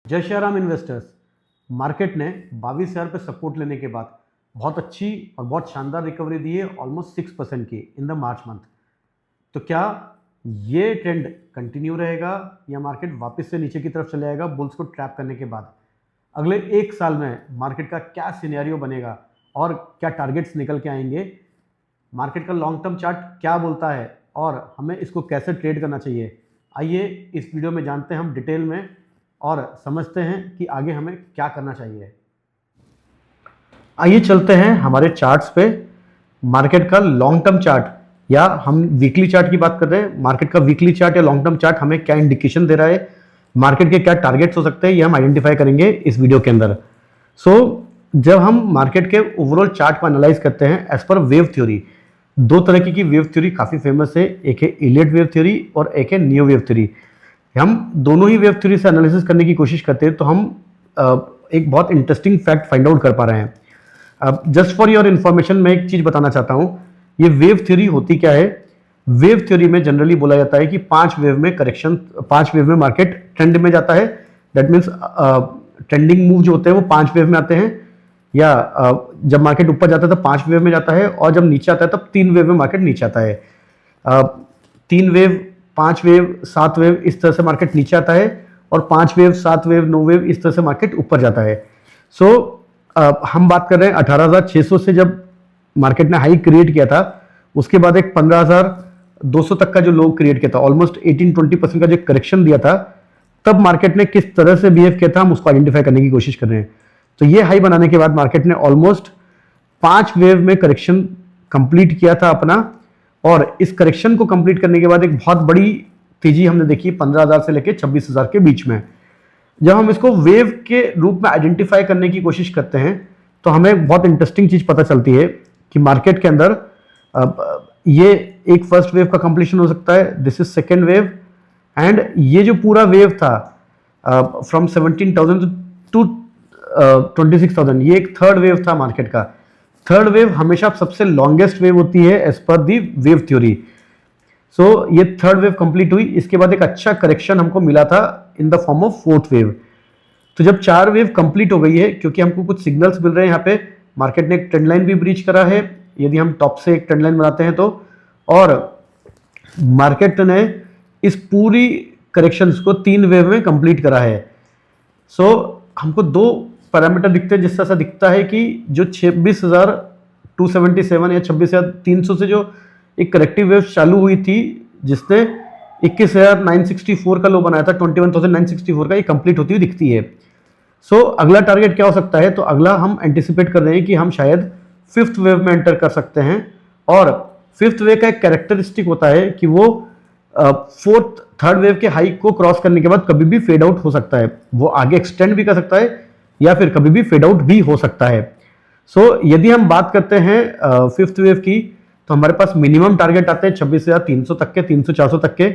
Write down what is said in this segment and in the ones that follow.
जय Shri Ram investors. Market ने 22,000 पे सपोर्ट लेने के बाद बहुत अच्छी और बहुत शानदार रिकवरी दी है, ऑलमोस्ट 6% की इन द मार्च मंथ। तो क्या ये ट्रेंड कंटिन्यू रहेगा या मार्केट वापस से नीचे की तरफ चले जाएगा बुल्स को ट्रैप करने के बाद? अगले एक साल में मार्केट का क्या सिनेरियो बनेगा और क्या टारगेट्स निकल के आएंगे? मार्केट का लॉन्ग टर्म चार्ट क्या बोलता है और हमें इसको कैसे ट्रेड करना चाहिए? आइए इस वीडियो में जानते हैं हम डिटेल में और समझते हैं कि आगे हमें क्या करना चाहिए। आइए चलते हैं हमारे चार्ट्स पे। मार्केट का लॉन्ग टर्म चार्ट या हम वीकली चार्ट की बात कर रहे हैं, मार्केट का वीकली चार्ट या लॉन्ग टर्म चार्ट हमें क्या इंडिकेशन दे रहा है, मार्केट के क्या टारगेट्स हो सकते हैं, ये हम आइडेंटिफाई करेंगे इस वीडियो के अंदर। जब हम मार्केट के ओवरऑल चार्ट को एनालाइज करते हैं एज पर वेव थ्योरी, दो तरह की वेव थ्योरी काफ़ी फेमस है, एक है इलियट वेव थ्योरी और एक है नियो वेव थ्योरी। हम दोनों ही वेव थ्योरी से एनालिसिस करने की कोशिश करते हैं तो हम एक बहुत इंटरेस्टिंग फैक्ट फाइंड आउट कर पा रहे हैं। अब जस्ट फॉर योर इन्फॉर्मेशन मैं एक चीज़ बताना चाहता हूँ, ये वेव थ्योरी होती क्या है। वेव थ्योरी में जनरली बोला जाता है कि 5 वेव में करेक्शन, 5 वेव में मार्केट ट्रेंड में जाता है। दैट मीन्स ट्रेंडिंग मूव जो होते हैं वो 5 वेव में आते हैं, या जब मार्केट ऊपर जाता है तो 5 वेव में जाता है और जब नीचे आता है तब 3 वेव में मार्केट नीचे आता है। 3 वेव, 5 वेव, 7 वेव, इस तरह से मार्केट नीचे आता है और 5 वेव, 7 वेव, 9 वेव, इस तरह से मार्केट ऊपर जाता है। हम बात कर रहे हैं 18,600 से जब मार्केट ने हाई क्रिएट किया था, उसके बाद एक 15,200 तक का जो लो क्रिएट किया था, ऑलमोस्ट 18-20% का जो करेक्शन दिया था, तब मार्केट ने किस तरह से बिहेव किया था हम उसको आइडेंटिफाई करने की कोशिश कर रहे हैं। तो ये हाई बनाने के बाद मार्केट ने ऑलमोस्ट 5 वेव में करेक्शन कंप्लीट किया था अपना, और इस करेक्शन को कंप्लीट करने के बाद एक बहुत बड़ी तेजी हमने देखी 15,000 से लेकर 26,000 के बीच में। जब हम इसको वेव के रूप में आइडेंटिफाई करने की कोशिश करते हैं तो हमें बहुत इंटरेस्टिंग चीज पता चलती है कि मार्केट के अंदर ये एक फर्स्ट वेव का कंप्लीशन हो सकता है, this is second wave, and ये जो पूरा वेव था फ्रॉम 17,000 टू 26,000, ये एक थर्ड वेव था मार्केट का। थर्ड वेव हमेशा सबसे लॉन्गेस्ट वेव होती है एज पर दी वेव थ्योरी। ये थर्ड वेव कंप्लीट हुई, इसके बाद एक अच्छा करेक्शन हमको मिला था in the form of fourth wave. तो जब 4 वेव कंप्लीट हो गई है, क्योंकि हमको कुछ सिग्नल्स मिल रहे हैं यहाँ पे, मार्केट ने एक ट्रेंड लाइन भी ब्रीच करा है यदि हम टॉप से एक ट्रेंड लाइन बनाते हैं तो, और मार्केट ने इस पूरी करेक्शंस को 3 वेव में कंप्लीट करा है। हमको 2 पैरामीटर दिखते हैं, जिससे ऐसा दिखता है कि जो 26,277 या 26,300 से जो एक करेक्टिव वेव चालू हुई थी, जिसने 21,964 का लो बनाया था, 21,964 का, ये कंप्लीट होती हुई दिखती है। अगला टारगेट क्या हो सकता है? तो अगला हम एंटिसिपेट कर रहे हैं कि हम शायद 5th वेव में एंटर कर सकते हैं, और 5th वेव का एक कैरेक्टरिस्टिक होता है कि वो 3rd वेव के हाई को क्रॉस करने के बाद कभी भी फेड आउट हो सकता है, वो आगे एक्सटेंड भी कर सकता है या फिर कभी भी फेड आउट भी हो सकता है। यदि हम बात करते हैं 5th वेव की, तो हमारे पास मिनिमम टारगेट आते हैं 26,300 तक के, 300-400 तक के,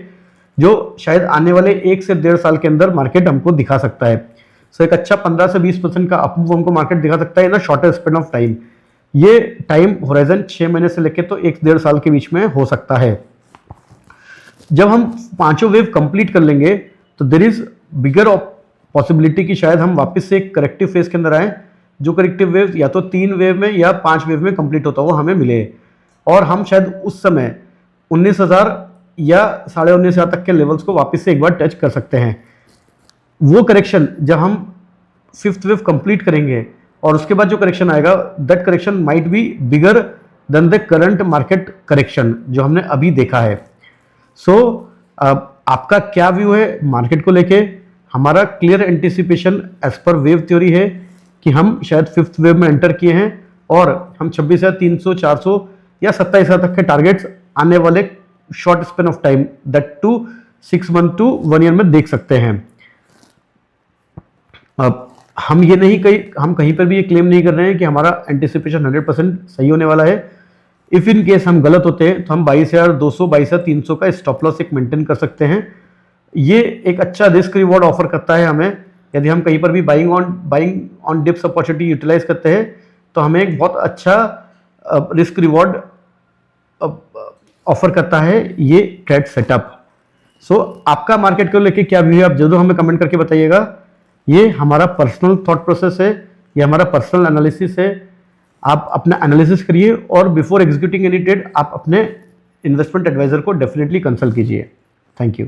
जो शायद आने वाले 1 से 1.5 साल के अंदर मार्केट हमको दिखा सकता है। एक अच्छा 15 से 20% का अपमूव हमको मार्केट दिखा सकता है ना शॉर्टर स्पेन ऑफ टाइम। ये टाइम होराइजन 6 महीने से लेकर तो 1-1.5 साल के बीच में हो सकता है। जब हम 5 वेव कंप्लीट कर लेंगे तो देयर इज बिगर पॉसिबिलिटी कि शायद हम वापस से एक करेक्टिव फेज के अंदर आए, जो करेक्टिव वेव या तो 3 वेव में या 5 वेव में कंप्लीट होता हुआ हमें मिले, और हम शायद उस समय 19,000 या 19,500 तक के लेवल्स को वापस से एक बार टच कर सकते हैं। वो करेक्शन जब हम 5th वेव कंप्लीट करेंगे और उसके बाद जो करेक्शन आएगा, that correction might be bigger than the current market correction जो हमने अभी देखा है। आपका क्या व्यू है मार्केट को लेके? हमारा clear anticipation as per wave theory है कि हम शायद 5th वेव में एंटर किए हैं, और हम 26,300, 400 या 27,000 तक के टारगेट्स आने वाले short span of time, that to 6 month to 1 year में देख सकते हैं। हम कहीं पर भी ये क्लेम नहीं कर रहे हैं कि हमारा एंटिसिपेशन 100% सही होने वाला है। इफ इन केस हम गलत होते हैं तो हम 22,200, 22,300 का स्टॉप लॉस एक मेंटेन कर सकते हैं। ये एक अच्छा रिस्क रिवॉर्ड ऑफर करता है हमें। यदि हम कहीं पर भी buying on dips opportunity utilize करते हैं तो हमें एक बहुत अच्छा रिस्क रिवॉर्ड ऑफर करता है ये ट्रेड सेटअप। आपका मार्केट को लेके क्या व्यू है, आप जरूर हमें कमेंट करके बताइएगा। ये हमारा पर्सनल थॉट प्रोसेस है, ये हमारा पर्सनल एनालिसिस है। आप अपना एनालिसिस करिए और बिफोर एग्जीक्यूटिंग एनी ट्रेड आप अपने इन्वेस्टमेंट एडवाइजर को डेफिनेटली कंसल्ट कीजिए। Thank you.